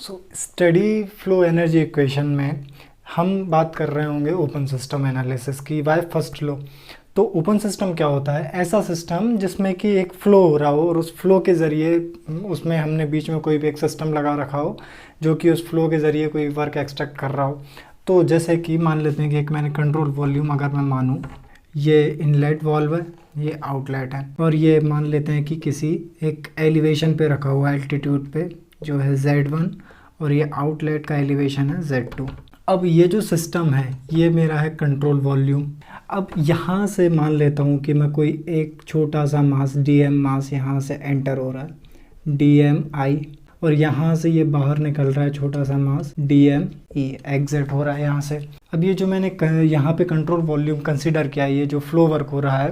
Steady flow energy equation में हम बात कर रहे होंगे ओपन सिस्टम एनालिसिस की बाय फर्स्ट लॉ। तो ओपन सिस्टम क्या होता है? ऐसा सिस्टम जिसमें कि एक फ़्लो हो रहा हो और उस फ्लो के ज़रिए उसमें हमने बीच में कोई भी एक सिस्टम लगा रखा हो जो कि उस फ्लो के ज़रिए कोई वर्क एक्सट्रैक्ट कर रहा हो। तो जैसे कि मान लेते हैं कि एक मैंने कंट्रोल वॉल्यूम अगर मैं मानूँ, ये इनलेट वाल्व है, ये आउटलेट है, और ये मान लेते हैं कि किसी एक एलिवेशन पे रखा हुआ है, एल्टीट्यूड पे जो है Z1, और ये आउटलेट का एलिवेशन है Z2। अब ये जो सिस्टम है ये मेरा है कंट्रोल वॉल्यूम। अब यहाँ से मान लेता हूँ कि मैं कोई एक छोटा सा मास dm मास यहाँ से एंटर हो रहा है dmi, और यहाँ से ये बाहर निकल रहा है छोटा सा मास dme एग्जिट हो रहा है यहाँ से। अब ये जो मैंने यहाँ पे कंट्रोल वॉल्यूम कंसिडर किया है, ये जो फ्लो वर्क हो रहा है,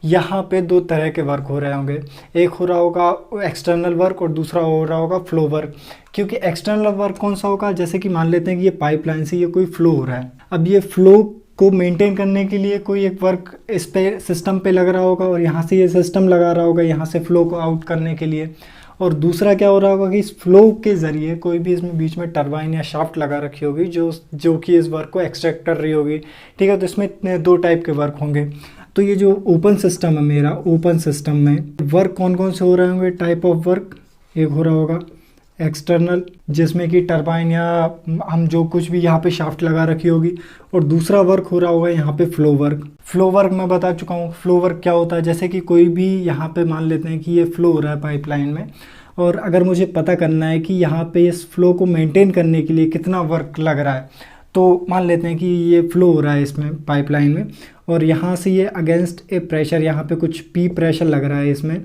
यहाँ पे दो तरह के वर्क हो रहे होंगे। एक हो रहा होगा एक्सटर्नल वर्क और दूसरा हो रहा होगा फ्लो वर्क। क्योंकि एक्सटर्नल वर्क कौन सा होगा? जैसे कि मान लेते हैं कि ये पाइपलाइन से ये कोई फ्लो हो रहा है। अब ये फ्लो को मेंटेन करने के लिए कोई एक वर्क इस पे सिस्टम पे लग रहा होगा, और यहाँ से ये सिस्टम लगा रहा होगा यहाँ से फ्लो को आउट करने के लिए। और दूसरा क्या हो रहा होगा कि इस फ्लो के ज़रिए कोई भी इसमें बीच में टरबाइन या शाफ्ट लगा रखी होगी जो कि इस वर्क को एक्सट्रैक्ट कर रही होगी। ठीक है, तो इसमें दो टाइप के वर्क होंगे। तो ये जो ओपन सिस्टम है मेरा, ओपन सिस्टम में वर्क कौन कौन से हो रहे होंगे? टाइप ऑफ वर्क एक हो रहा होगा एक्सटर्नल, जिसमें कि टरबाइन या हम जो कुछ भी यहाँ पे शाफ्ट लगा रखी होगी, और दूसरा वर्क हो रहा होगा यहाँ पे फ्लो वर्क। फ्लो वर्क मैं बता चुका हूँ। फ्लो वर्क क्या होता है? जैसे कि कोई भी यहाँ पे मान लेते हैं कि ये फ्लो हो रहा है पाइपलाइन में, और अगर मुझे पता करना है कि यहाँ पे इस फ्लो को मेंटेन करने के लिए कितना वर्क लग रहा है, तो मान लेते हैं कि ये फ्लो हो रहा है इसमें पाइपलाइन में, और यहाँ से ये अगेंस्ट ए प्रेशर यहाँ पे कुछ P प्रेशर लग रहा है इसमें,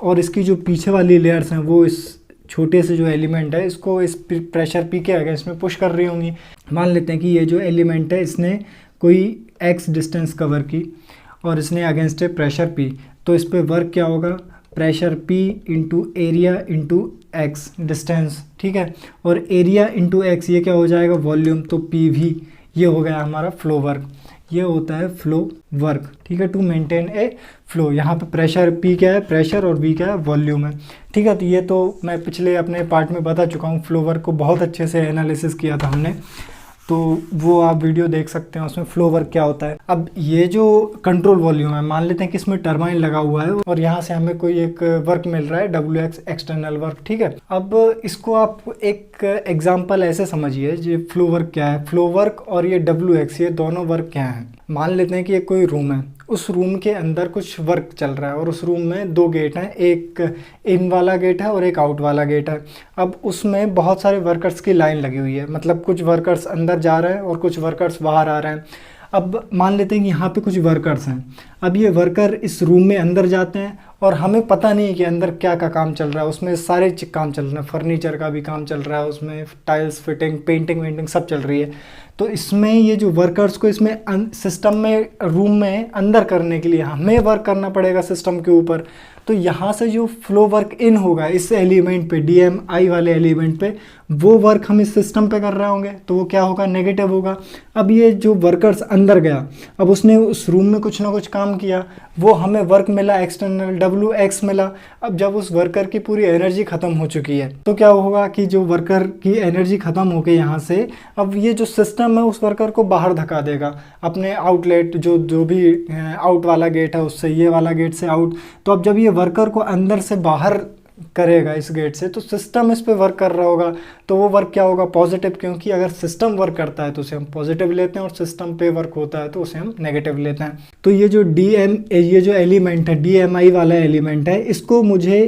और इसकी जो पीछे वाली लेयर्स हैं वो इस छोटे से जो एलिमेंट है इसको इस प्रेशर P के अगेंस्ट में पुश कर रही होंगी। मान लेते हैं कि ये जो एलिमेंट है इसने कोई x डिस्टेंस कवर की और इसने अगेंस्ट ए प्रेशर P, तो इस पे वर्क क्या होगा? Pressure P into area into x distance. ठीक है, और एरिया इंटू x ये क्या हो जाएगा? वॉल्यूम। तो PV ये हो गया हमारा फ्लो वर्क। ये होता है फ्लो वर्क। ठीक है, टू मेंटेन ए फ्लो। यहाँ पे प्रेशर P क्या है? प्रेशर, और V क्या है? वॉल्यूम है। ठीक है, तो ये तो मैं पिछले अपने पार्ट में बता चुका हूँ। फ्लो वर्क को बहुत अच्छे से एनालिसिस किया था हमने, तो वो आप वीडियो देख सकते हैं, उसमें फ्लो वर्क क्या होता है। अब ये जो कंट्रोल वॉल्यूम है, मान लेते हैं कि इसमें टरबाइन लगा हुआ है और यहाँ से हमें कोई एक वर्क मिल रहा है WX एक्सटर्नल वर्क। ठीक है, अब इसको आप एक एग्जांपल ऐसे समझिए, ये फ्लो वर्क क्या है? फ्लो वर्क और ये WX ये दोनों वर्क क्या हैं? मान लेते हैं कि ये कोई रूम है, उस रूम के अंदर कुछ वर्क चल रहा है, और उस रूम में दो गेट हैं, एक इन वाला गेट है और एक आउट वाला गेट है। अब उसमें बहुत सारे वर्कर्स की लाइन लगी हुई है, मतलब कुछ वर्कर्स अंदर जा रहे हैं और कुछ वर्कर्स बाहर आ रहे हैं। अब मान लेते हैं कि यहाँ पे कुछ वर्कर्स हैं। अब ये वर्कर इस रूम में अंदर जाते हैं और हमें पता नहीं कि अंदर क्या का काम चल रहा है। उसमें सारे काम चल रहे हैं, फर्नीचर का भी काम चल रहा है, उसमें टाइल्स फिटिंग, पेंटिंग वेंटिंग सब चल रही है। तो इसमें ये जो वर्कर्स को इसमें सिस्टम में रूम में अंदर करने के लिए हमें वर्क करना पड़ेगा सिस्टम के ऊपर। तो यहाँ से जो फ्लो वर्क इन होगा इस एलिमेंट पे, DMI वाले एलिमेंट पे, वो वर्क हम इस सिस्टम पे कर रहे होंगे, तो वो क्या होगा? नेगेटिव होगा। अब ये जो वर्कर्स अंदर गया, अब उसने उस रूम में कुछ ना कुछ काम किया, वो हमें वर्क मिला एक्सटर्नल WX मिला। अब जब उस वर्कर की पूरी एनर्जी ख़त्म हो चुकी है, तो क्या होगा कि जो वर्कर की एनर्जी ख़त्म हो गई यहाँ से, अब ये जो सिस्टम है उस वर्कर को बाहर धका देगा अपने आउटलेट, जो भी आउट वाला गेट है उससे, ये वाला गेट से आउट। तो अब जब ये वर्कर को अंदर से बाहर करेगा इस गेट से, तो सिस्टम इस पे वर्क कर रहा होगा, तो वो वर्क क्या होगा? पॉजिटिव। क्योंकि अगर सिस्टम वर्क करता है तो उसे हम पॉजिटिव लेते हैं, और सिस्टम पे वर्क होता है तो उसे हम नेगेटिव लेते हैं। तो ये जो ये जो एलिमेंट है, DMI वाला एलिमेंट है, इसको मुझे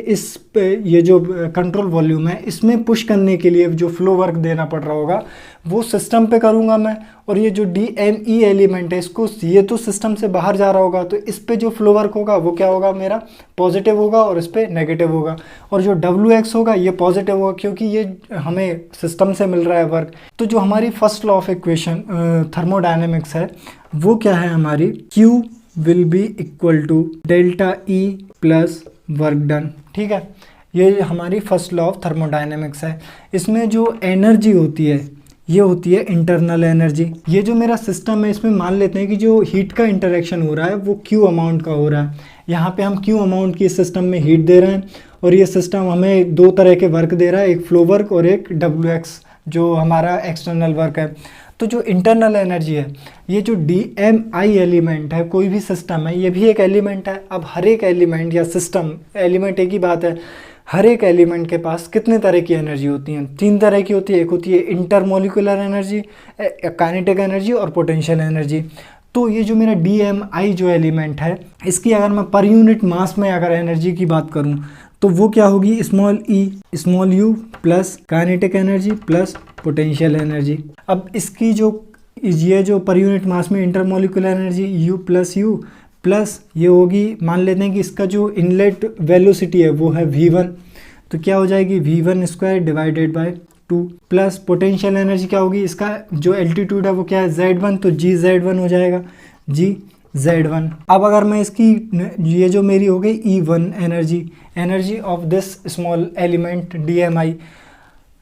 ये जो कंट्रोल वॉल्यूम है इसमें पुश करने के लिए जो फ्लो वर्क देना पड़ रहा होगा वो सिस्टम पे करूँगा मैं। और ये जो DME एलिमेंट है, इसको ये तो सिस्टम से बाहर जा रहा होगा, तो इस पे जो फ्लो वर्क होगा वो क्या होगा? मेरा पॉजिटिव होगा, और इस पे नेगेटिव होगा। और जो WX होगा ये पॉजिटिव होगा, क्योंकि ये हमें सिस्टम से मिल रहा है वर्क। तो जो हमारी first law of equation thermodynamics है वो क्या है हमारी? Q will be equal to delta E plus work done. ठीक है, ये हमारी फर्स्ट लॉ ऑफ थर्मोडायनेमिक्स है। इसमें जो एनर्जी होती है ये होती है इंटरनल एनर्जी। ये जो मेरा सिस्टम है इसमें मान लेते हैं कि जो हीट का इंटरेक्शन हो रहा है वो Q अमाउंट का हो रहा है, यहाँ पे हम क्यू अमाउंट की सिस्टम में हीट दे रहे हैं और ये सिस्टम हमें दो तरह के वर्क दे रहा है, एक फ्लो वर्क और एक WX जो हमारा एक्सटर्नल वर्क है। तो जो इंटरनल एनर्जी है, ये जो DMI एलिमेंट है, कोई भी सिस्टम है ये भी एक एलिमेंट है। अब हर एक एलिमेंट या सिस्टम, एलिमेंट एक ही बात है, हर एक एलिमेंट के पास कितने तरह की एनर्जी होती हैं? 3 तरह की होती है। एक होती है इंटरमोलिकुलर एनर्जी, काइनेटिक एनर्जी और पोटेंशियल एनर्जी। तो ये जो मेरा DMI जो एलिमेंट है, इसकी अगर मैं पर यूनिट मास में अगर एनर्जी की बात करूं तो वो क्या होगी, small u plus kinetic energy plus potential energy. अब इसकी जो ये जो पर यूनिट मास में इंटरमोलिकुलर एनर्जी U प्लस ये होगी, मान लेते हैं कि इसका जो इनलेट वेलोसिटी है वो है V1, तो क्या हो जाएगी V1 square divided by 2 plus potential energy क्या होगी, इसका जो एल्टीट्यूड है वो क्या है Z1, तो GZ1 हो जाएगा, GZ1। अब अगर मैं इसकी ये जो मेरी हो गई E1 energy of this small element DMI,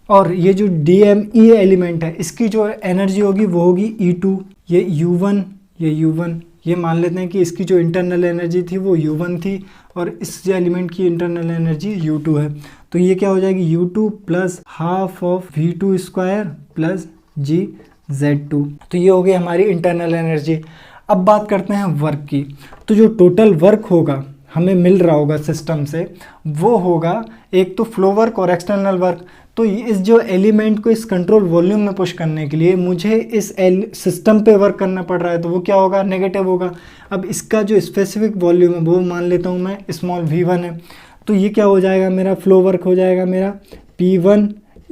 और ये जो DME एलिमेंट है इसकी जो एनर्जी होगी वो होगी E2, ये U1, ये मान लेते हैं कि इसकी जो इंटरनल एनर्जी थी वो U1 थी और इस एलिमेंट की इंटरनल एनर्जी U2 है। तो ये क्या हो जाएगी U2 plus half of V2 square plus GZ2। तो ये हो गई हमारी इंटरनल एनर्जी। अब बात करते हैं वर्क की। तो जो टोटल वर्क होगा हमें मिल रहा होगा सिस्टम से, वो होगा एक तो फ्लो वर्क और एक्सटर्नल वर्क। तो इस जो एलिमेंट को इस कंट्रोल वॉल्यूम में पुश करने के लिए मुझे इस सिस्टम पे वर्क करना पड़ रहा है, तो वो क्या होगा, नेगेटिव होगा। अब इसका जो स्पेसिफिक वॉल्यूम है वो मान लेता हूँ मैं स्मॉल V1 है, तो ये क्या हो जाएगा, मेरा फ्लो वर्क हो जाएगा मेरा P1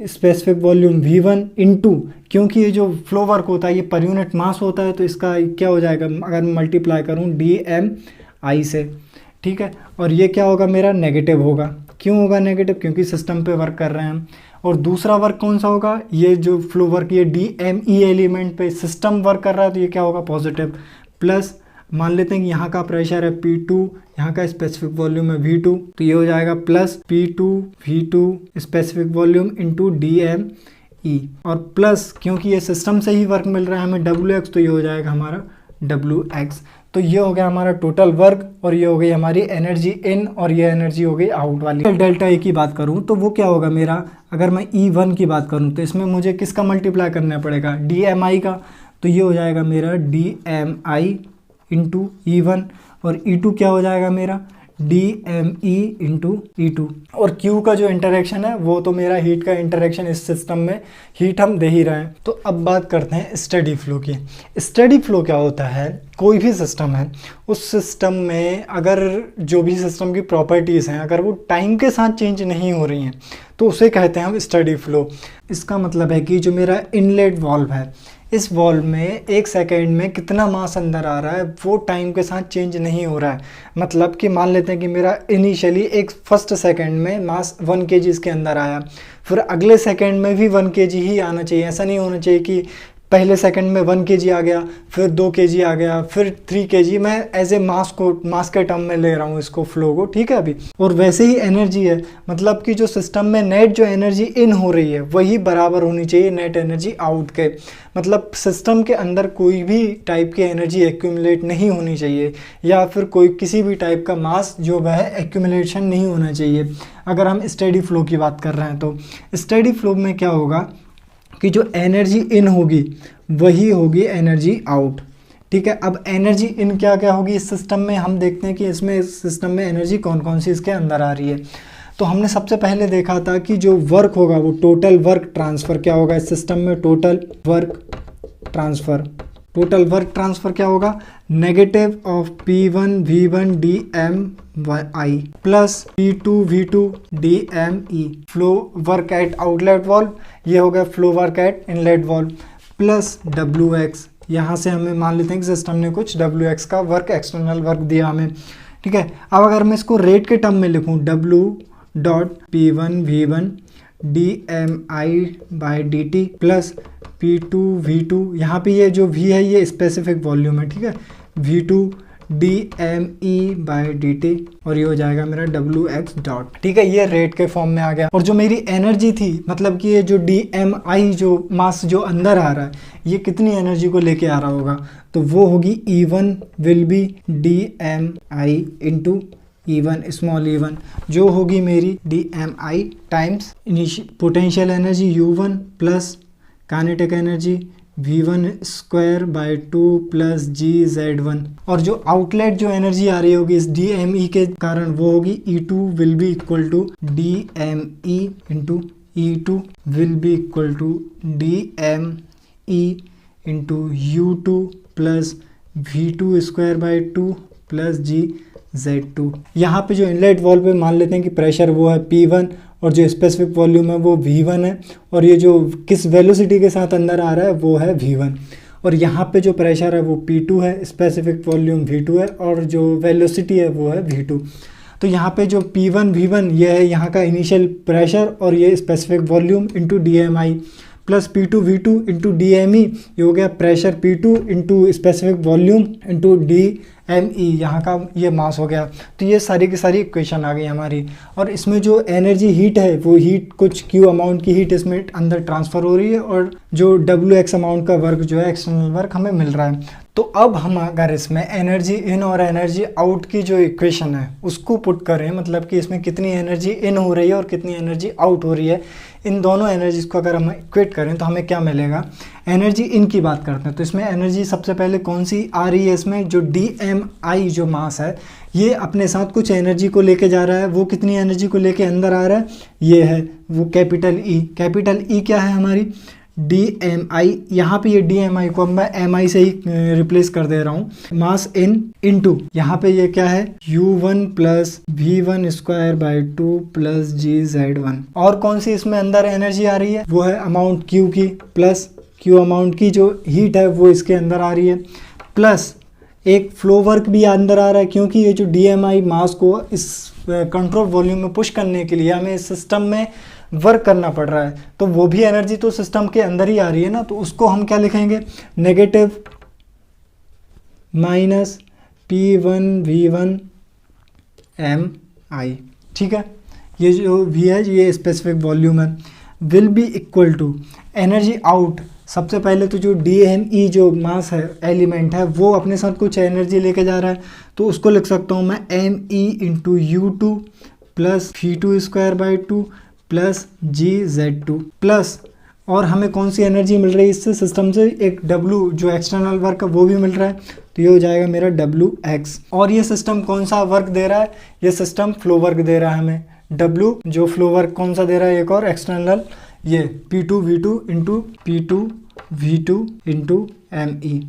specific volume V1 into, क्योंकि ये जो फ्लो वर्क होता है ये पर यूनिट मास होता है, तो इसका क्या हो जाएगा, अगर मल्टीप्लाई करूँ DMI से, ठीक है। और ये क्या होगा, मेरा नेगेटिव होगा। क्यों होगा नेगेटिव, क्योंकि सिस्टम पे वर्क कर रहे हैं हम। और दूसरा वर्क कौन सा होगा, ये जो फ्लो वर्क, ये DME एलिमेंट पे सिस्टम वर्क कर रहा है, तो ये क्या होगा, पॉजिटिव। प्लस मान लेते हैं कि यहाँ का प्रेशर है P2, यहाँ का स्पेसिफिक वॉल्यूम है V2, तो ये हो जाएगा plus P2 V2 specific volume into DME, और प्लस क्योंकि ये सिस्टम से ही वर्क मिल रहा है हमें WX, तो ये हो जाएगा हमारा WX। तो ये हो गया हमारा टोटल वर्क, और ये हो गई हमारी एनर्जी इन, और ये एनर्जी हो गई आउट वाली। डेल्टा ए की बात करूँ तो वो क्या होगा मेरा, अगर मैं E1 की बात करूँ तो इसमें मुझे किसका मल्टीप्लाई करना पड़ेगा, DMI का। तो ये हो जाएगा मेरा DMI इंटू E1, और E2 क्या हो जाएगा मेरा DME इंटू E2। और Q का जो इंटरेक्शन है वो तो मेरा हीट का इंटरेक्शन, इस सिस्टम में हीट हम दे ही रहे हैं। तो अब बात करते हैं स्टेडी फ्लो की। स्टेडी फ्लो क्या होता है, कोई भी सिस्टम है, उस सिस्टम में अगर जो भी सिस्टम की प्रॉपर्टीज़ हैं अगर वो टाइम के साथ चेंज नहीं हो रही हैं तो उसे कहते हैं हम स्टेडी फ्लो। इसका मतलब है कि जो मेरा इनलेट वाल्व है, इस वॉल्व में 1 सेकेंड में कितना मास अंदर आ रहा है वो टाइम के साथ चेंज नहीं हो रहा है। मतलब कि मान लेते हैं कि मेरा इनिशियली एक फर्स्ट सेकेंड में मास 1 kg इसके अंदर आया, फिर अगले सेकेंड में भी 1 kg ही आना चाहिए। ऐसा नहीं होना चाहिए कि पहले सेकंड में 1 kg आ गया, फिर 2 kg आ गया, फिर 3 kg। मैं एज ए मास के टर्म में ले रहा हूँ इसको, फ्लो को, ठीक है अभी। और वैसे ही एनर्जी है, मतलब कि जो सिस्टम में नेट जो एनर्जी इन हो रही है वही बराबर होनी चाहिए नेट एनर्जी आउट के। मतलब सिस्टम के अंदर कोई भी टाइप की एनर्जी एक्यूमुलेट नहीं होनी चाहिए, या फिर कोई किसी भी टाइप का मास जो वह एक्यूमुलेशन नहीं होना चाहिए। अगर हम स्टेडी फ्लो की बात कर रहे हैं तो स्टेडी फ्लो में क्या होगा कि जो एनर्जी इन होगी वही होगी एनर्जी आउट, ठीक है। अब एनर्जी इन क्या क्या होगी इस सिस्टम में, हम देखते हैं कि इसमें इस सिस्टम में एनर्जी कौन कौन सी इसके अंदर आ रही है। तो हमने सबसे पहले देखा था कि जो वर्क होगा वो टोटल वर्क ट्रांसफ़र क्या होगा इस सिस्टम में, टोटल वर्क ट्रांसफ़र क्या होगा, negative of P1 V1 DMI plus P2 V2 DME flow work at outlet valve, ये हो गया flow work at inlet valve, plus WX। यहाँ से हमें मान लेते हैं कि सिस्टम ने कुछ WX का वर्क, एक्सटर्नल वर्क दिया हमें, ठीक है। अब अगर मैं इसको रेट के टर्म में लिखूँ, W dot P1 V1 DMI by DT plus P2 V2, यहाँ पे ये जो V है ये स्पेसिफिक वॉल्यूम है, ठीक है, V2 dme/dt और ये हो जाएगा मेरा wx डॉट। ठीक है, ये रेट के फॉर्म में आ गया। और जो मेरी एनर्जी थी, मतलब कि ये जो dmi जो मास जो अंदर आ रहा है, ये कितनी एनर्जी को लेके आ रहा होगा, तो वो होगी E1 will be dmi into E1 small E1 जो होगी मेरी dmi times potential energy U1 plus kinetic energy V1 square by 2 plus GZ1। और जो आउटलेट जो एनर्जी आ रही होगी इस DME के कारण, वो होगी E2 will be equal to DME into E2 will be equal to DME into U2 plus V2 square by 2 plus GZ2। यहाँ पे जो इनलेट वॉल्व पे मान लेते हैं कि प्रेशर वो है P1 और जो स्पेसिफिक वॉल्यूम है वो V1 है, और ये जो किस वेलोसिटी के साथ अंदर आ रहा है वो है V1। और यहाँ पे जो प्रेशर है वो P2 है, स्पेसिफिक वॉल्यूम V2 है, और जो वेलोसिटी है वो है V2। तो यहाँ पे जो P1 V1 ये है यहाँ का इनिशियल प्रेशर, और ये specific volume into DMI plus P2 V2 into DME, ये हो गया pressure P2 into specific volume into DME, यहाँ का ये मास हो गया। तो ये सारी की सारी इक्वेशन आ गई हमारी। और इसमें जो एनर्जी हीट है वो हीट कुछ Q अमाउंट की हीट इसमें अंदर ट्रांसफ़र हो रही है, और जो WX अमाउंट का वर्क जो है एक्सटर्नल वर्क हमें मिल रहा है। तो अब हम अगर इसमें एनर्जी इन और एनर्जी आउट की जो इक्वेशन है उसको पुट करें, मतलब कि इसमें कितनी एनर्जी इन हो रही है और कितनी एनर्जी आउट हो रही है, इन दोनों एनर्जीज को अगर हम इक्वेट करें तो हमें क्या मिलेगा। एनर्जी इन की बात करते हैं तो इसमें एनर्जी सबसे पहले कौन सी आ रही है, इसमें जो DMI जो मास है ये अपने साथ कुछ एनर्जी को लेके जा रहा है। वो कितनी एनर्जी को लेके अंदर आ रहा है, ये है वो कैपिटल E। कैपिटल E क्या है हमारी DMI। यहाँ पे ये DMI को अब मैं MI से ही रिप्लेस कर दे रहा हूँ, मास इन इनटू यहाँ पे ये क्या है U1 plus V1 square by 2 plus GZ1। और कौन सी इसमें अंदर एनर्जी आ रही है, वो है अमाउंट Q की, प्लस Q अमाउंट की जो हीट है वो इसके अंदर आ रही है, प्लस एक फ्लो वर्क भी अंदर आ रहा है, क्योंकि ये जो DMI मास को इस कंट्रोल वॉल्यूम में पुश करने के लिए हमें इस सिस्टम में वर्क करना पड़ रहा है, तो वो भी एनर्जी तो सिस्टम के अंदर ही आ रही है ना। तो उसको हम क्या लिखेंगे, negative minus P1 V1 MI। ठीक है, ये जो V है ये स्पेसिफिक वॉल्यूम है, will be equal to energy out. सबसे पहले तो जो DME जो मास है एलिमेंट है वो अपने साथ कुछ एनर्जी लेके जा रहा है, तो उसको लिख सकता हूँ मैं ME into U2 plus V2 square by 2 plus GZ2 plus, और हमें कौन सी एनर्जी मिल रही है इससे सिस्टम से, एक W जो एक्सटर्नल वर्क है वो भी मिल रहा है, तो ये हो जाएगा मेरा WX। और ये सिस्टम कौन सा वर्क दे रहा है, ये सिस्टम फ्लो वर्क दे रहा है हमें। W जो फ्लो वर्क कौन सा दे रहा है, एक और एक्सटर्नल, ये P2 V2 into P2 V2 into ME,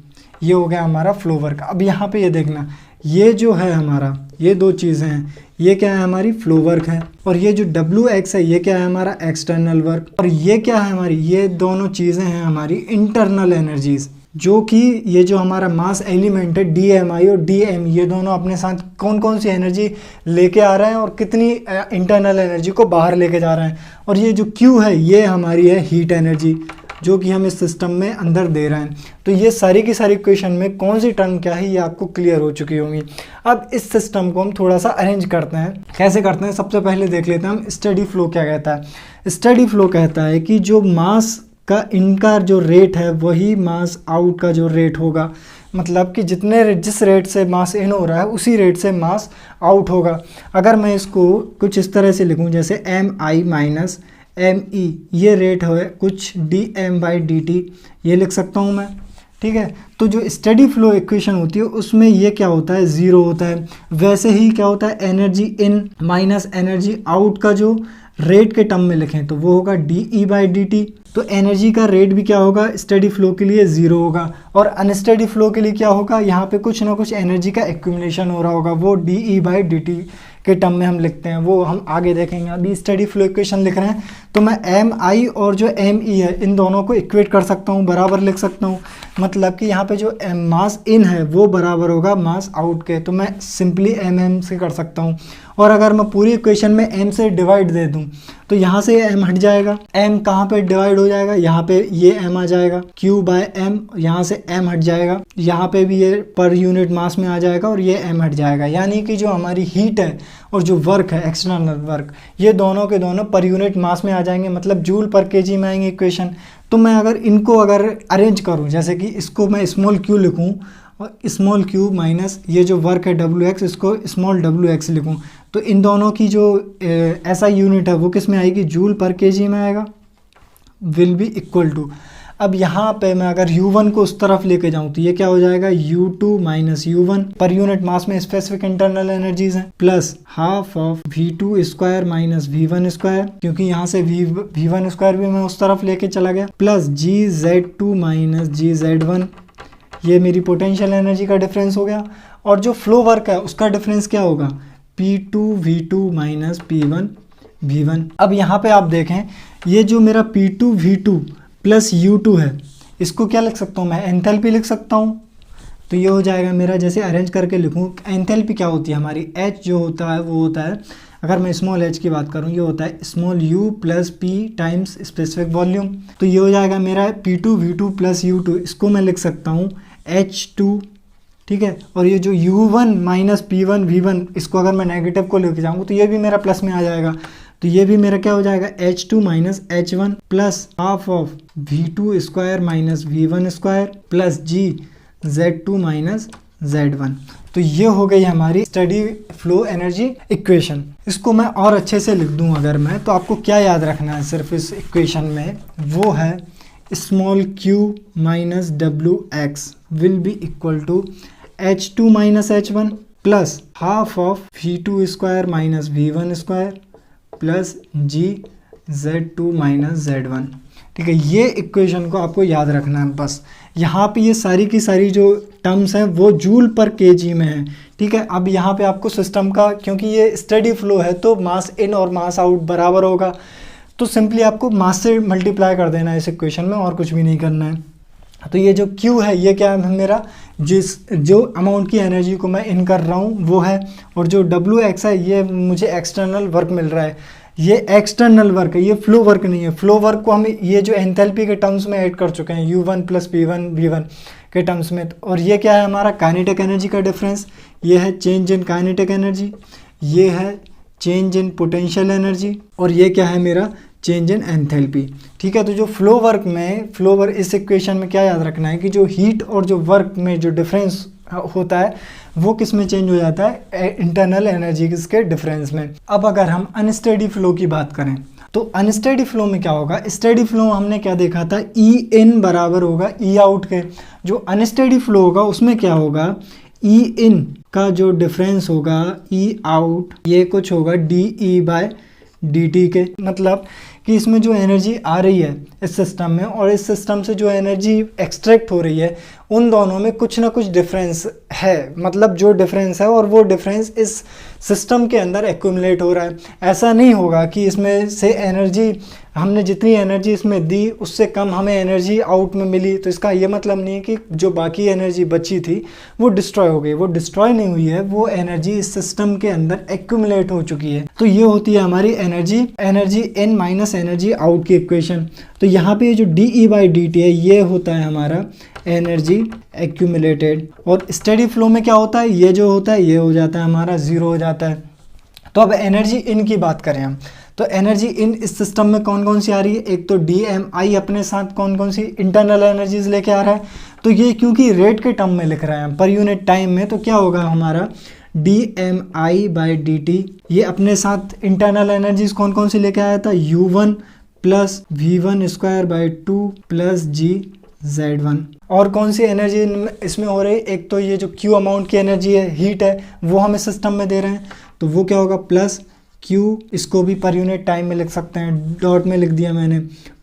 ये हो गया हमारा फ्लो वर्क। अब यहाँ पे ये देखना, ये जो है हमारा ये दो चीज़ें हैं, ये क्या है हमारी फ्लो वर्क है, और ये जो WX है ये क्या है हमारा एक्सटर्नल वर्क, और ये क्या है हमारी, ये दोनों चीज़ें हैं हमारी इंटरनल एनर्जीज, जो कि ये जो हमारा मास एलिमेंट है DMI और DM, ये दोनों अपने साथ कौन कौन सी एनर्जी लेके आ रहे हैं और कितनी इंटरनल एनर्जी को बाहर लेके जा रहे हैं। और ये जो Q है ये हमारी है हीट एनर्जी, जो कि हम इस सिस्टम में अंदर दे रहे हैं। तो ये सारी की सारी इक्वेशन में कौन सी टर्म क्या है ये आपको क्लियर हो चुकी होंगी। अब इस सिस्टम को हम थोड़ा सा अरेंज करते हैं, कैसे करते हैं सबसे पहले देख लेते हैं हम स्टेडी फ्लो क्या कहता है। स्टेडी फ्लो कहता है कि जो मास का इनका जो रेट है वही मास आउट का जो रेट होगा, मतलब कि जिस रेट से मास इन हो रहा है उसी रेट से मास आउट होगा। अगर मैं इसको कुछ इस तरह से लिखूं जैसे MI माइनस ME, ये रेट है कुछ dm/dt, ये लिख सकता हूँ मैं। ठीक है, तो जो स्टेडी फ्लो इक्वेशन होती है उसमें ये क्या होता है, ज़ीरो होता है। वैसे ही क्या होता है, energy in minus energy out का जो रेट के टर्म में लिखें तो वो होगा dE/dt। तो एनर्जी का रेट भी क्या होगा स्टेडी फ्लो के लिए ज़ीरो होगा, और अनस्टेडी फ्लो के लिए क्या होगा, यहाँ पे कुछ ना कुछ एनर्जी का एक्यूमुलेशन हो रहा होगा, वो dE/dt के टर्म में हम लिखते हैं, वो हम आगे देखेंगे। अभी स्टेडी फ्लो इक्वेशन लिख रहे हैं तो मैं MI और जो ME है इन दोनों को इक्वेट कर सकता हूँ, बराबर लिख सकता हूँ। मतलब कि यहाँ पे जो मास इन है वो बराबर होगा मास आउट के, तो मैं सिंपली एम से कर सकता हूँ। और अगर मैं पूरी इक्वेशन में m से डिवाइड दे दूँ तो यहाँ से m हट जाएगा, m कहाँ पे डिवाइड हो जाएगा, यहाँ पे ये m आ जाएगा, q बाय m, यहाँ से m हट जाएगा, यहाँ पे भी ये पर यूनिट मास में आ जाएगा और ये m हट जाएगा। यानी कि जो हमारी हीट है और जो वर्क है एक्सटर्नल वर्क, ये दोनों के दोनों पर यूनिट मास में आ जाएंगे, मतलब जूल पर केजी में आएंगे इक्वेशन। तो मैं अगर इनको अगर अरेंज करूँ, जैसे कि इसको मैं स्मॉल q लिखूँ और स्मॉल q माइनस ये जो वर्क है WX, इसको स्मॉल WX लिखूँ, तो इन दोनों की जो ऐसा यूनिट है वो किस में आएगी, जूल पर केजी में आएगा, विल बी इक्वल टू। अब यहाँ पे मैं अगर U1 को उस तरफ लेके जाऊँ तो ये क्या हो जाएगा, U2 minus U1 per unit mass में स्पेसिफिक इंटरनल एनर्जीज हैं, plus half of V2 square minus V1 square, क्योंकि यहाँ से V1 स्क्वायर भी मैं उस तरफ लेके चला गया, प्लस GZ2 माइनस GZ1, ये मेरी पोटेंशियल एनर्जी का डिफरेंस हो गया। और जो फ्लो वर्क है उसका डिफरेंस क्या होगा, P2 V2 minus P1 V1। अब यहाँ पे आप देखें, ये जो मेरा P2 V2 प्लस U2 है, इसको क्या लिख सकता हूँ मैं, एंथैल्पी लिख सकता हूँ। तो ये हो जाएगा मेरा, जैसे अरेंज करके लिखूँ, एंथैल्पी क्या होती है हमारी, H जो होता है वो होता है, अगर मैं स्मॉल h की बात करूँ, ये होता है small u plus p times specific volume. तो ये हो जाएगा मेरा P2 V2 प्लस U2, इसको मैं लिख सकता हूँ H2, ठीक है। और ये जो U1 माइनस P1 V1, इसको अगर मैं नेगेटिव को लेके जाऊँगा तो ये भी मेरा प्लस में आ जाएगा, तो ये भी मेरा क्या हो जाएगा, H2 minus H1 plus half of V2 square minus V1 square plus GZ2 minus Z1। तो ये हो गई हमारी स्टडी फ्लो एनर्जी इक्वेशन। इसको मैं और अच्छे से लिख दूं अगर मैं, तो आपको क्या याद रखना है सिर्फ इस इक्वेशन में, वो है small q minus WX will be equal to H2 minus H1 plus half of V2 square minus V1 square plus GZ2 minus Z1। ठीक है, ये इक्वेशन को आपको याद रखना है बस। यहाँ पे ये सारी की सारी जो टर्म्स हैं वो जूल पर केजी में है। ठीक है, अब यहाँ पे आपको सिस्टम का, क्योंकि ये स्टेडी फ्लो है तो मास इन और मास आउट बराबर होगा, तो सिंपली आपको मास से मल्टीप्लाई कर देना है इस इक्वेशन में, और कुछ भी नहीं करना है। तो ये जो Q है ये क्या है मेरा, जो अमाउंट की एनर्जी को मैं इन कर रहा हूँ वो है, और जो WX है ये मुझे एक्सटर्नल वर्क मिल रहा है, ये एक्सटर्नल वर्क है, ये फ्लो वर्क नहीं है। फ्लो वर्क को हम ये जो एंथैल्पी के टर्म्स में ऐड कर चुके हैं U1 प्लस P1 V1 के टर्म्स में। और ये क्या है हमारा काइनेटिक एनर्जी का डिफरेंस, ये है चेंज इन काइनेटिक एनर्जी, ये है चेंज इन पोटेंशियल एनर्जी, और ये क्या है मेरा चेंज इन एंथैल्पी। ठीक है, तो जो फ्लो वर्क इस इक्वेशन में क्या याद रखना है कि जो हीट और जो वर्क में जो डिफरेंस होता है वो किस में चेंज हो जाता है, इंटरनल एनर्जी के डिफरेंस में। अब अगर हम अनस्टेडी फ्लो की बात करें तो अनस्टेडी फ्लो में क्या होगा, स्टेडी फ्लो हमने क्या देखा था, ई इन बराबर होगा ई आउट के। जो अनस्टेडी फ्लो होगा उसमें क्या होगा, ई इन का जो डिफरेंस होगा ई आउट, ये कुछ होगा D E bye D T के। मतलब कि इसमें जो एनर्जी आ रही है इस सिस्टम में और इस सिस्टम से जो एनर्जी एक्सट्रैक्ट हो रही है, उन दोनों में कुछ ना कुछ डिफरेंस है। मतलब जो डिफरेंस है और वो डिफरेंस इस सिस्टम के अंदर एक्यूमुलेट हो रहा है। ऐसा नहीं होगा कि इसमें से एनर्जी, हमने जितनी एनर्जी इसमें दी उससे कम हमें एनर्जी आउट में मिली, तो इसका ये मतलब नहीं है कि जो बाकी एनर्जी बची थी वो डिस्ट्रॉय हो गई। वो डिस्ट्रॉय नहीं हुई है, वो एनर्जी इस सिस्टम के अंदर एक्यूमुलेट हो चुकी है। तो ये होती है हमारी energy in minus energy out की इक्वेशन। तो यहाँ पे जो D E by D T है ये होता है हमारा एनर्जी एक्यूमुलेटेड। और स्टेडी फ्लो में क्या होता है, ये जो होता है ये हो जाता है हमारा ज़ीरो हो जाता है। तो अब एनर्जी इन की बात करें हम, तो एनर्जी इन इस सिस्टम में कौन कौन सी आ रही है, एक तो डी एम आई अपने साथ कौन कौन सी इंटरनल एनर्जीज लेके आ रहा है। तो ये क्योंकि रेट के टर्म में लिख रहे हैं पर यूनिट टाइम में, तो क्या होगा हमारा D M I by D T, ये अपने साथ इंटरनल एनर्जीज कौन कौन सी लेके आया था, U1 plus V1 square by 2 plus GZ1। और कौन सी एनर्जी इसमें हो रही है, एक तो ये जो Q अमाउंट की एनर्जी है, हीट है, वो हमें सिस्टम में दे रहे हैं, तो वो क्या होगा प्लस Q, इसको भी पर यूनिट टाइम में लिख सकते हैं, डॉट में लिख दिया मैंने,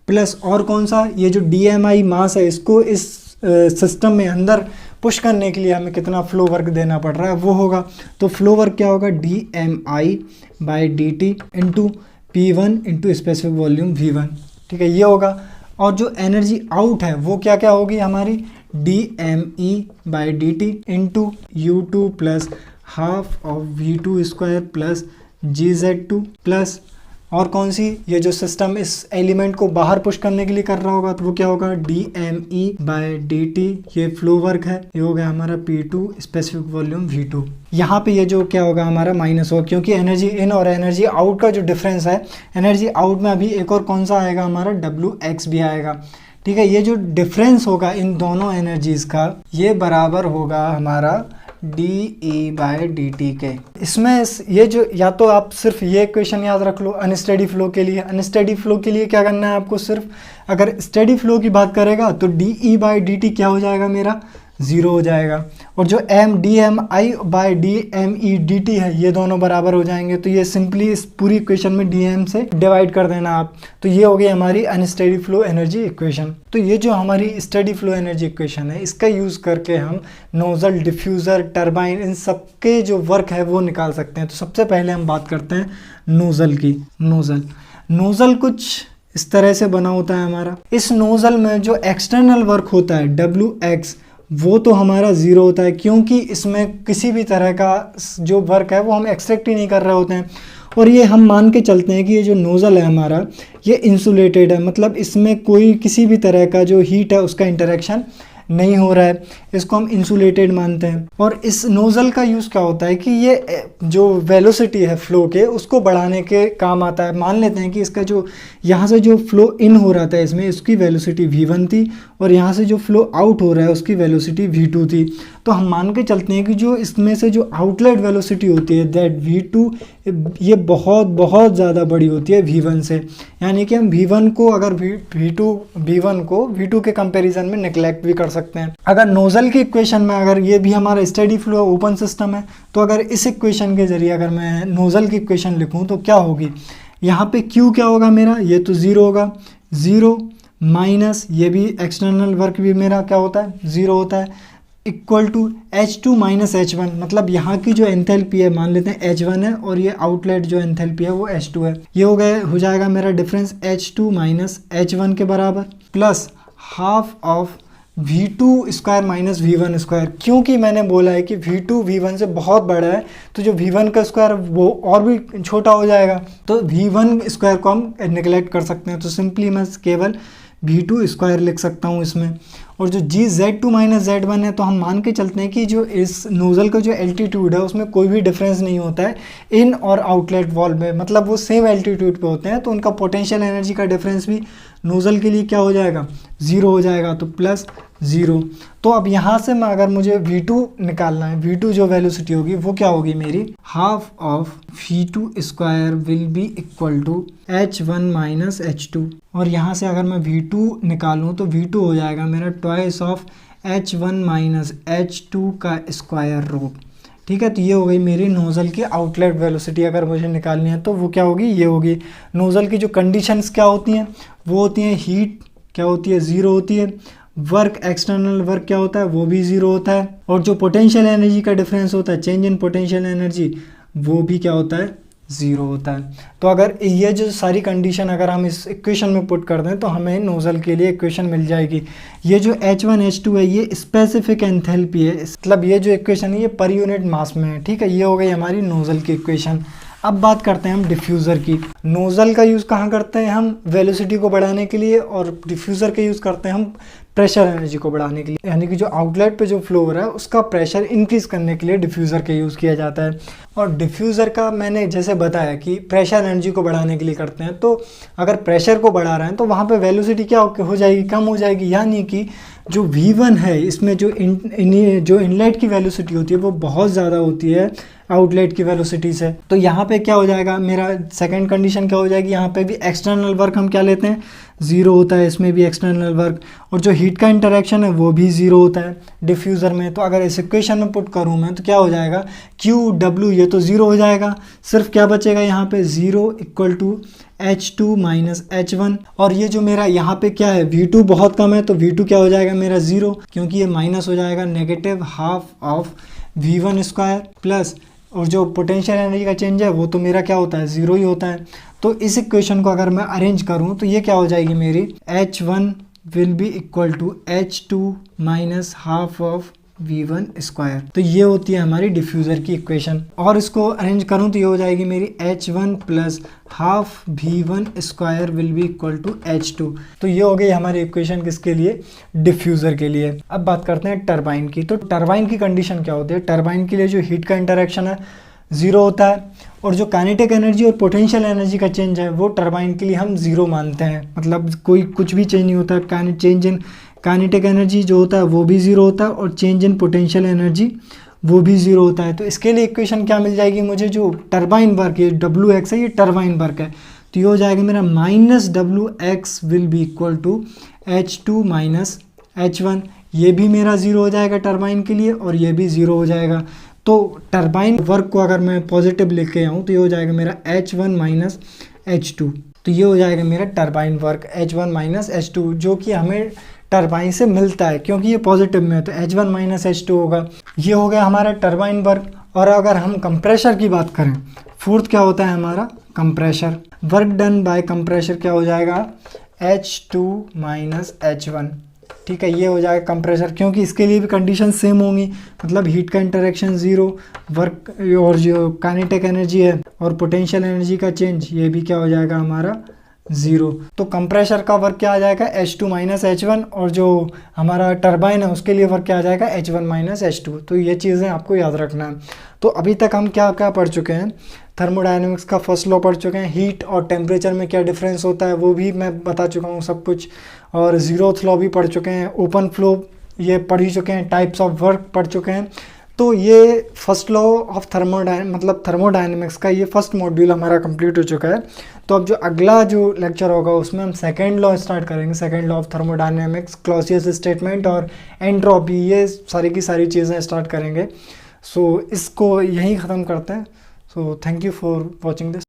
प्लस और कौन सा, ये जो DMI मास है, इसको इस सिस्टम में अंदर पुश करने के लिए हमें कितना फ्लो वर्क देना पड़ रहा है वो होगा। तो फ्लो वर्क क्या होगा, DMI by DT into P1 into specific volume V1। ठीक है, ये होगा। और जो एनर्जी आउट है वो क्या क्या होगी हमारी, dme/dt into u2 plus half of v2 square plus gz2 plus और कौन सी, ये जो सिस्टम इस एलिमेंट को बाहर पुश करने के लिए कर रहा होगा तो वो क्या होगा dme/dt, ये फ्लो वर्क है, ये हो गया हमारा P2 स्पेसिफिक वॉल्यूम V2। यहाँ पे ये जो क्या होगा हमारा माइनस होगा, क्योंकि एनर्जी इन और एनर्जी आउट का जो डिफरेंस है, एनर्जी आउट में अभी एक और कौन सा आएगा हमारा Wx भी आएगा। ठीक है, ये जो डिफरेंस होगा इन दोनों एनर्जीज का, ये बराबर होगा हमारा dE/dt के। इसमें ये जो, या तो आप सिर्फ ये इक्वेशन याद रख लो अनस्टेडी फ्लो के लिए। अनस्टेडी फ्लो के लिए क्या करना है आपको, सिर्फ अगर स्टेडी फ्लो की बात करेगा तो dE/dt क्या हो जाएगा मेरा, 0 हो जाएगा, और जो dmi/dme/dt है ये दोनों बराबर हो जाएंगे। तो ये सिंपली इस पूरी इक्वेशन में dm से डिवाइड कर देना आप, तो ये हो गई हमारी अनस्टेडी फ्लो एनर्जी इक्वेशन। तो ये जो हमारी स्टेडी फ्लो एनर्जी इक्वेशन है, इसका यूज़ करके हम नोज़ल, डिफ्यूज़र, टरबाइन, इन सब के जो वर्क है वो निकाल सकते हैं। तो सबसे पहले हम बात करते हैं नोज़ल की। नोज़ल कुछ इस तरह से बना होता है हमारा। इस नोज़ल में जो एक्सटर्नल वर्क होता है Wx, वो तो हमारा 0 होता है, क्योंकि इसमें किसी भी तरह का जो वर्क है वो हम एक्सट्रैक्ट ही नहीं कर रहे होते हैं। और ये हम मान के चलते हैं कि ये जो नोज़ल है हमारा, ये इंसुलेटेड है, मतलब इसमें कोई किसी भी तरह का जो हीट है उसका इंटरेक्शन नहीं हो रहा है, इसको हम इंसुलेटेड मानते हैं। और इस नोज़ल का यूज़ क्या होता है कि ये जो वेलोसिटी है फ्लो के, उसको बढ़ाने के काम आता है। मान लेते हैं कि इसका जो यहाँ से जो फ्लो इन हो रहा था इसमें, इसकी वेलोसिटी v1 थी, और यहाँ से जो फ्लो आउट हो रहा है उसकी वेलोसिटी v2 थी। तो हम मान के चलते हैं कि जो इसमें से जो आउटलेट वेलोसिटी होती है दैट v2, ये बहुत बहुत ज़्यादा बड़ी होती है v1 से। यानी कि हम v1 को अगर v2 के कंपैरिजन में नेग्लेक्ट भी कर सकते हैं। अगर नोज़ल की इक्वेशन में, अगर ये भी हमारा स्टेडी फ्लो ओपन सिस्टम है, तो अगर इस इक्वेशन के ज़रिए अगर मैं नोज़ल की इक्वेशन लिखूँ तो क्या होगी, यहाँ पे Q क्या होगा मेरा, ये तो 0 होगा, 0 माइनस ये भी एक्सटर्नल वर्क भी मेरा क्या होता है, 0 होता है, equal to H2 minus H1, मतलब यहाँ की जो एंथैल्पी है मान लेते हैं H1 है, और ये आउटलेट जो एंथैल्पी है वो H2 है। ये हो जाएगा मेरा डिफरेंस H2 माइनस H1 के बराबर, plus half of v2 square minus v1 square. क्योंकि मैंने बोला है कि v2 v1 से बहुत बड़ा है, तो जो v1 का स्क्वायर वो और भी छोटा हो जाएगा, तो v1 स्क्वायर को हम नेगलेक्ट कर सकते हैं। तो सिंपली मैं केवल v2 स्क्वायर लिख सकता हूँ इसमें। और जो gz2 माइनस z1 है, तो हम मान के चलते हैं कि जो इस नोज़ल का जो एल्टीट्यूड है उसमें कोई भी डिफरेंस नहीं होता है इन और आउटलेट वॉल में, मतलब वो सेम एल्टीट्यूड पे होते हैं, तो उनका पोटेंशियल एनर्जी का डिफरेंस भी नोज़ल के लिए क्या हो जाएगा, 0 हो जाएगा, तो प्लस 0। तो अब यहाँ से मैं अगर मुझे v2 निकालना है, v2 जो वेलोसिटी होगी वो क्या होगी मेरी, half of v2 square will be equal to h1 minus h2। और यहाँ से अगर मैं v2 निकालूँ तो v2 हो जाएगा मेरा twice of h1 minus h2 का स्क्वायर रूट। ठीक है, तो ये हो गई मेरी नोज़ल की आउटलेट वेलोसिटी। अगर मुझे निकालनी है तो वो क्या होगी, ये होगी। नोज़ल की जो कंडीशंस क्या होती हैं, वो होती हैं हीट क्या होती है, 0 होती है, वर्क एक्सटर्नल वर्क क्या होता है वो भी 0 होता है, और जो पोटेंशियल एनर्जी का डिफरेंस होता है, चेंज इन पोटेंशियल एनर्जी, वो भी क्या होता है, 0 होता है। तो अगर ये जो सारी कंडीशन अगर हम इस इक्वेशन में पुट कर दें तो हमें नोज़ल के लिए इक्वेशन मिल जाएगी। ये जो H1 H2 है ये स्पेसिफिक एंथैल्पी है, मतलब ये जो इक्वेशन है ये पर यूनिट मास में है। ठीक है, ये हो गई हमारी नोज़ल की इक्वेशन। अब बात करते हैं हम डिफ्यूज़र की। नोज़ल का यूज़ कहाँ करते हैं हम, वेलोसिटी को बढ़ाने के लिए, और डिफ्यूज़र का यूज़ करते हैं हम प्रेशर एनर्जी को बढ़ाने के लिए, यानी कि जो आउटलेट पे जो फ्लो हो रहा है उसका प्रेशर इंक्रीज़ करने के लिए डिफ्यूज़र का यूज़ किया जाता है। और डिफ्यूज़र का मैंने जैसे बताया कि प्रेशर एनर्जी को बढ़ाने के लिए करते हैं, तो अगर प्रेशर को बढ़ा रहे हैं तो वहाँ पे वेलोसिटी क्या हो जाएगी, कम हो जाएगी, यानी कि जो v1 है इसमें जो इनलेट की वेलोसिटी होती है वो बहुत ज़्यादा होती है आउटलेट की वेलोसिटी से। तो यहाँ पे क्या हो जाएगा मेरा, सेकंड कंडीशन क्या हो जाएगी, यहाँ पे भी एक्सटर्नल वर्क हम क्या लेते हैं, 0 होता है, इसमें भी एक्सटर्नल वर्क, और जो हीट का इंटरेक्शन है वो भी 0 होता है डिफ्यूज़र में। तो अगर इस इक्वेशन में पुट करूँ मैं तो क्या हो जाएगा, QW ये तो 0 हो जाएगा, सिर्फ क्या बचेगा यहाँ पे 0 equal to H2 minus H1। और ये जो मेरा यहाँ पे क्या है, V2 बहुत कम है, तो V2 क्या हो जाएगा मेरा 0, क्योंकि ये माइनस हो जाएगा, negative half of V1 square plus, और जो पोटेंशियल एनर्जी का चेंज है वो तो मेरा क्या होता है, 0 ही होता है। तो इस इक्वेशन को अगर मैं अरेंज करूँ तो ये क्या हो जाएगी मेरी, H1 will be equal to H2 minus half of V1 square. तो ये होती है हमारी डिफ्यूज़र की इक्वेशन, और इसको अरेंज करूँ तो ये हो जाएगी मेरी H1 plus half V1 square will be equal to H2। तो ये हो गई हमारी इक्वेशन किसके लिए, डिफ्यूज़र के लिए। अब बात करते हैं टरबाइन की। तो टरबाइन की कंडीशन क्या होती है, टरबाइन के लिए जो हीट का इंटरेक्शन है 0 होता है, और जो काइनेटिक एनर्जी और पोटेंशियल एनर्जी का चेंज है वो टरबाइन के लिए हम 0 मानते हैं, मतलब कोई कुछ भी चेंज नहीं होता है। चेंज इन काइनेटिक एनर्जी जो होता है वो भी 0 होता है, और चेंज इन पोटेंशियल एनर्जी वो भी 0 होता है। तो इसके लिए इक्वेशन क्या मिल जाएगी मुझे, जो टरबाइन वर्क है WX है, ये टरबाइन वर्क है, तो ये हो जाएगा मेरा minus WX will be equal to H2 minus H1। ये भी मेरा 0 हो जाएगा टरबाइन के लिए, और ये भी 0 हो जाएगा। तो टरबाइन वर्क को अगर मैं पॉजिटिव लेके आऊँ तो ये हो जाएगा मेरा H1 माइनस H2। तो ये हो जाएगा मेरा turbine work H1 minus H2, जो कि हमें टरबाइन से मिलता है क्योंकि ये पॉजिटिव में है, तो H1 माइनस H2 होगा। ये हो गया हमारा टरबाइन वर्क। और अगर हम कंप्रेशर की बात करें, फोर्थ क्या होता है हमारा, compressor. Work done by compressor क्या हो जाएगा, H2 माइनस H1। ठीक है, ये हो जाएगा कंप्रेशर, क्योंकि इसके लिए भी कंडीशन सेम होंगी, मतलब हीट का इंटरेक्शन 0, वर्क और जो काइनेटिक एनर्जी है और पोटेंशियल एनर्जी का चेंज, ये भी क्या हो जाएगा हमारा 0। तो कंप्रेशर का वर्क क्या आ जाएगा, H2 माइनस H1, और जो हमारा टरबाइन है उसके लिए वर्क क्या आ जाएगा, H1 माइनस H2। तो ये चीज़ें आपको याद रखना है। तो अभी तक हम क्या क्या पढ़ चुके हैं, थर्मोडायनेमिक्स का फर्स्ट लॉ पढ़ चुके हैं, हीट और टेम्परेचर में क्या डिफरेंस होता है वो भी मैं बता चुका हूँ सब कुछ, और जीरोथ लॉ भी पढ़ चुके हैं, ओपन फ्लो ये पढ़ ही चुके हैं, टाइप्स ऑफ वर्क पढ़ चुके हैं। तो ये फर्स्ट लॉ ऑफ थर्मोडायनेमिक्स का ये फर्स्ट मॉड्यूल हमारा कंप्लीट हो चुका है। तो अब जो अगला जो लेक्चर होगा उसमें हम सेकेंड लॉ स्टार्ट करेंगे, second law of thermodynamics, Clausius statement और एंट्रोपी, ये सारी की सारी चीज़ें स्टार्ट करेंगे। सो इसको यहीं ख़त्म करते हैं। So thank you for watching this.